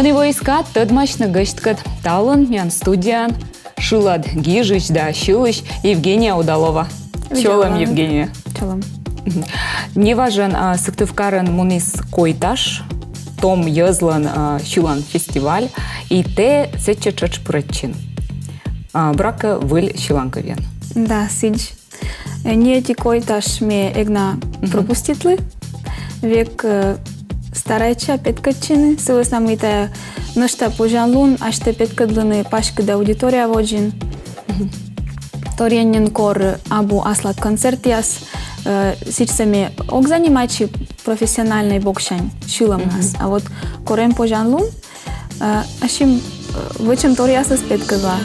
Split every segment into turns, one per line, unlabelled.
Они войска тадмачны гышткат. Талын мен студиян. Шулад Гижич да Щулыч Евгения Удалова. Чолом, Евгения.
Чолом.
Не важен сыктывкарын мунис койташ, том язлан Щулан фестиваль, и те сече чач прычин. Брака выль Щуланковен.
Да, сидж. Не эти койташ ме эгна пропуститлы. Век старайча петкачины. Сылыс намыта нышта пожанлун, аште петкадлыны пашкада аудитория воджин. Тореннен кор абу аслат концертиас. Сичсами ок занимачи профессиональный бокшань шилам нас. А вот корем пожанлун, ашим вычем ториасас петкадла.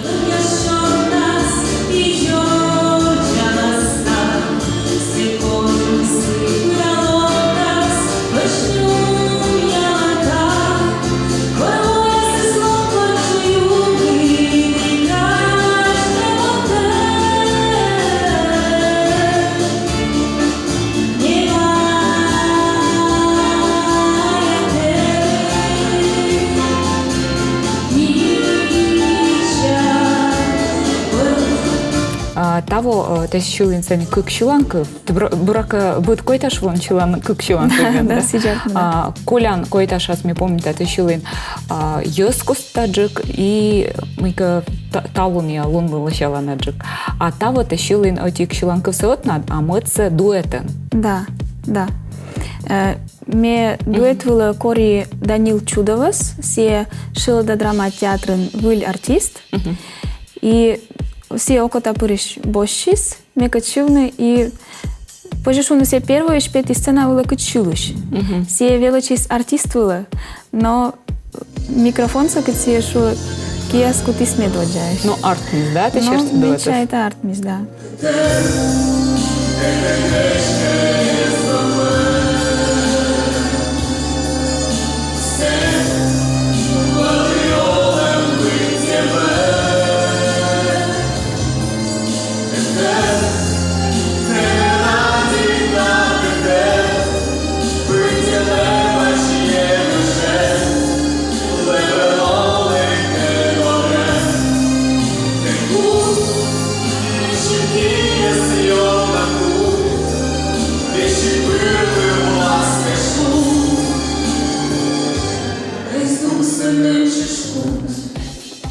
Того те Щулин сами как Щуланков. Бурака будет койташ вон Щулан как Щуланков.
Да, сейчас.
Колян койташ аз мне помнит это Щулин. Ёс костаджик и мы-ка талун я лун был Щуланаджик. А того те Щулин отик Щуланков сот над, а мы-це дуэтен.
Да, да. Ме дуэт вылы кори Данил Чудовас, се шилда драма театрын выль артист. И все окота пырыш бощис, ме качивны, и пожешуны все первые шпети сцена вылы качилыш. Все величис артист вылы, но микрофон сакати шу кияску ты смед воджаешь.
Ну, артмис, да? Ты
ну,
черт дуэтов?
Ну, это артмис, да.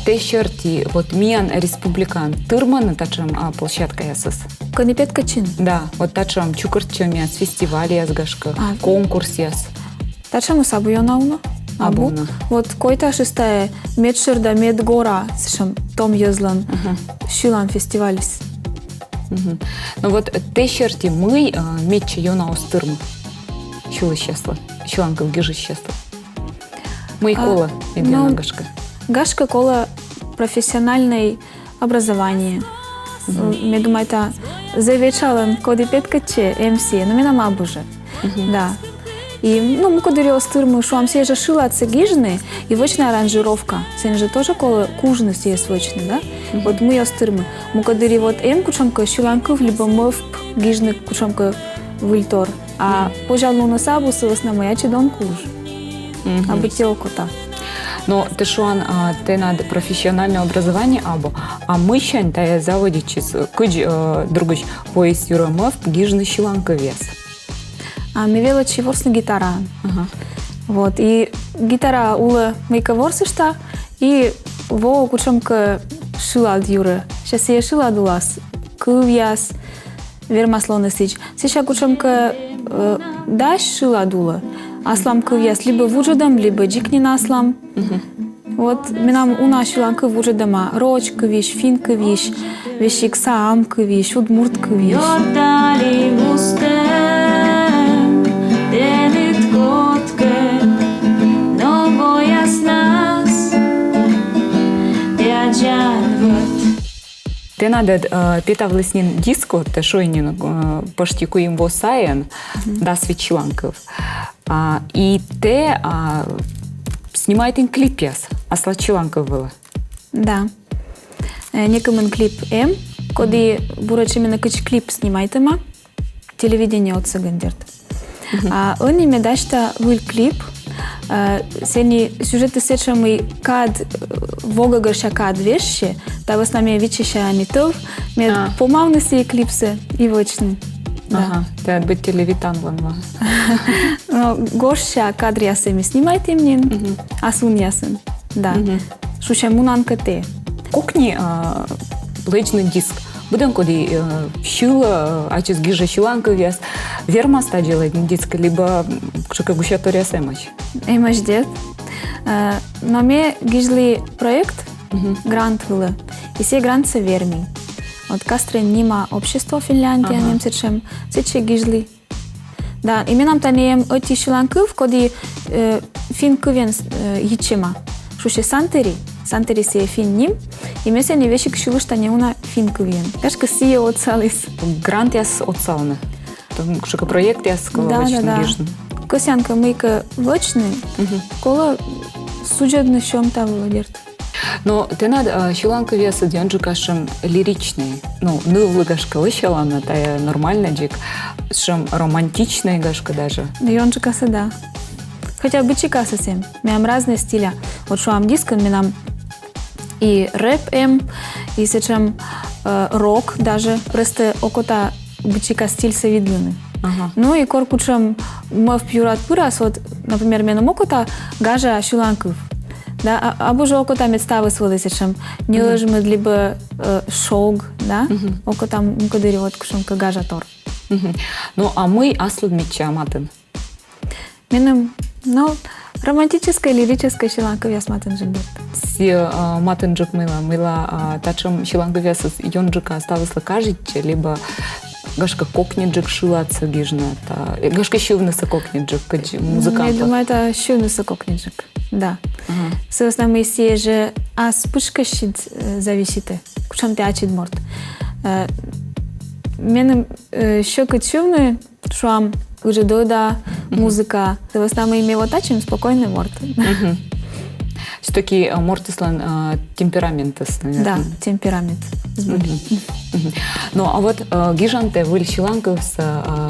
Те черти, вот миян республикан, тырманы тачам площадка ясыз.
Канипет качин?
Да, вот тачам чукырчам яс, фестиваль язгашка, конкурс яс.
Тачам усабу йонауна? Абу. Вот койта шестая медширда медгора, сшам том язлан, Щулан фестивалис.
Ну вот те черти мы медче йонаус тырмы. Щулы счастла, Щуланков гижи счастла. Мы и кола, Евгения Гашка.
Гашка кола профессиональное образование. Я думаю, это за вечером, когда петкаче, МС, но меня мама уже. Да. И, ну, мы когда растырмы, что все же шила от сегижны, и вочная аранжировка. Sen же тоже кола кужность есть вочная, да? Вот мы растырмы. Мы когда вот кучамка Щуланков, либо мы в гижны кучамка вильтор. А пожалуй, на сабу согласно моя чедон куж. А быть кота.
Но ты шуан, ты надо профессиональное образование або, а мы щань та заводит чиз кыч другой поезд юромов гижны Щуланка вес.
А мы вела чиворсна гитара. Вот и гитара ула мейка ворсышта и во кучамка шилад юры. Сейчас я шилад улас кывьяс вермаслона сич. Сейчас кучамка даш шиладула. Аслам кывьяс либо вуджадам, либо джикнин аслам. Вот минам уна Щуланка вуджадама роч кывиш, фин кывиш, вещик саам кывиш, удмурт кывиш.
Те надо питавлеснин диско, те шойнин поштику им восаен, да свечиланков. И те снимает им клип яс, а слачиланков было.
Да. Некомен клип М, коли бурачи именно кыч клип снимает има, телевидение от Сагандерт. А он име дашта выл клип, сени сюжеты сечем кад вога гърша кад вещи, та с нами вичиша митов, мед помалны си клипсы и вочны.
Ага, те быть телевитан ванва.
Но горша кадри ясем снимайте мне, асун ясен. Да. Шуша мунанка те.
Кокни лечный диск. Будем коли щула, а через гижа щуланка вес. Верма стадила диск, либо что гущатория сэмач.
Имаш дед. Но ме гижли проект, грант было. И все грант се верми. От кастре нима общество Финляндия, немцечем, сече гижли. Да, именам танеем оти щуланков, коди фин кувен ичема. Шуше сантери се фин ним, и ме се не веши кшилу штанеуна фин кувен. Кашка си от салис.
Грант яс от салны. Шука проект яс коловочный гижн.
Косянка мыйка вочный, кола судебный щом та владерт.
Но ты над щуланка веса дянджи кашем лиричный. Ну, нылы гашка лыщалана, тая нормально дик. Шем романтичный гашка даже.
Дянджи каса, да. Хотя бы чекаса сем. Мям разные стиля. Вот шуам диском нам и рэп и сечем рок даже. Просто окота бычика стиль совидленный. Ну и коркучем мав пьюрат пырас, вот, например, мену окота гажа щуланков. Да, або же окота медставы сводысечем. Не ложим либо шог, да, окота мукадыри вот кушумка гажа тор.
Ну, а мы аслуд меча матын.
Менем, ну, романтическая, лирическая щуланка вес матен жигдет.
Си матен жиг мыла тачем щуланка вес йонджика ставысла кажите, либо гашка кокнеджик шилаться гижна, гашка щувнысы кокнеджик, музыкант.
Я думаю, это щувнысы кокнеджик, да. С основной сие же спушка щит зависит, кучам ты ачит морт. Менем щека щувны, шуам уже дода музыка, с основной имею вот ачим спокойный морт.
Все-таки мортислан темпераментес, наверное.
Да, темперамент.
Ну, а вот гижанте выль щуланков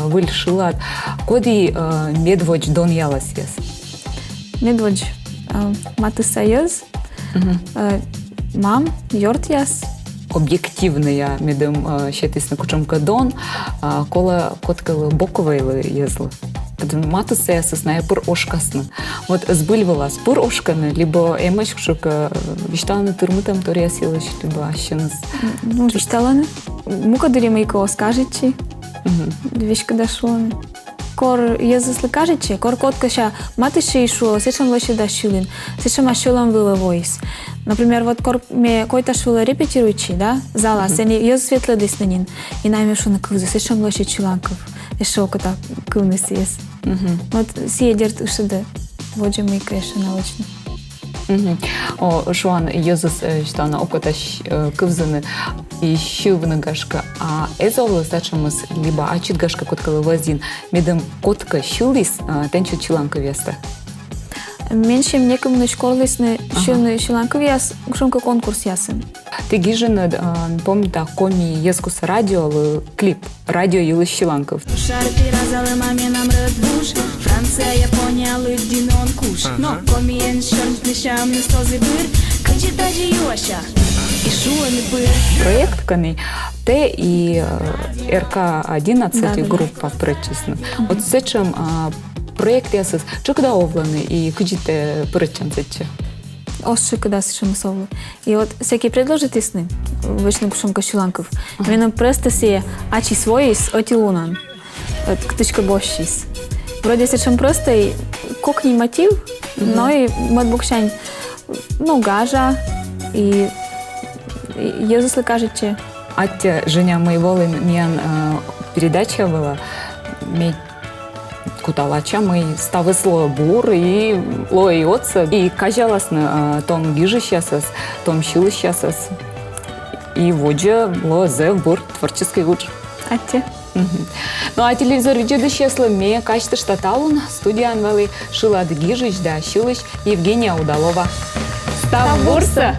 выль шилат, коди медводж дон ялас вес?
Медводж маты союз, мам, йорт яс.
Объективная медем щетис на кучумка дон, кола коткалы боковые езлы. Маты союз знаю пур ошкасна. Вот сбыльвала спур ошканы, либо эмэч кшука виштала на турмы там тория силыш, либо ащенс.
Ну, виштала на. Мука дыремайко скажечи. Вишка дошло. Кор езыслы кажечи, кор котка ша матыши ишу, сечем лоши да щулин, сечем ащулам вылы войс. Например, вот кор ме койта шула репетируючи, да, зала, сени ез светло деснанин, и найме шу на кывзы, сечем лоши чуланков, еще окота кывны сиес. Вот сие дерт ушиды, воджи мы кэша научно.
О, шуан езыс штана окота кывзыны и щувны гашка, а эзовлы стачамыз либо ачит гашка коткалы вазин, медем котка щулис, тенчу чуланка веста.
Меньше мне кому школисны щулны чуланка вес, шумка конкурс ясен.
Ты гижен, помню, так, коми ескус радио, клип, радио юлы щуланков.
Шарпи разалы маминам рыдвуш, Франция, Япония, лыддинон куш. Но комиен шарпи шамны стозы быр, качитажи юаша.
Проект каны Т и РК-11 группа причисна. Вот с этим проект ясыз чукда овланы и кудите причинцече.
Осче когда сышем совлы. И вот всякие предложите сны, вычну кушумка щуланков. Именно просто се ачи своис оти лунан. Вот ктычка бощис. Вроде сычем просто и кокни мотив, но и модбукшань, ну, гажа и езуслы кажете.
Атя женя моего миян передача была, мей куталача мы ставысло бур и лой отца и кажалось на том гижи щасас, том щилы щасас и воджа лозе бур творческий луч.
Атя.
Ну а телевизор видео щасло ме качество штаталун студия анвалы шила гижич да щилыч Евгения Удалова. Став бурса!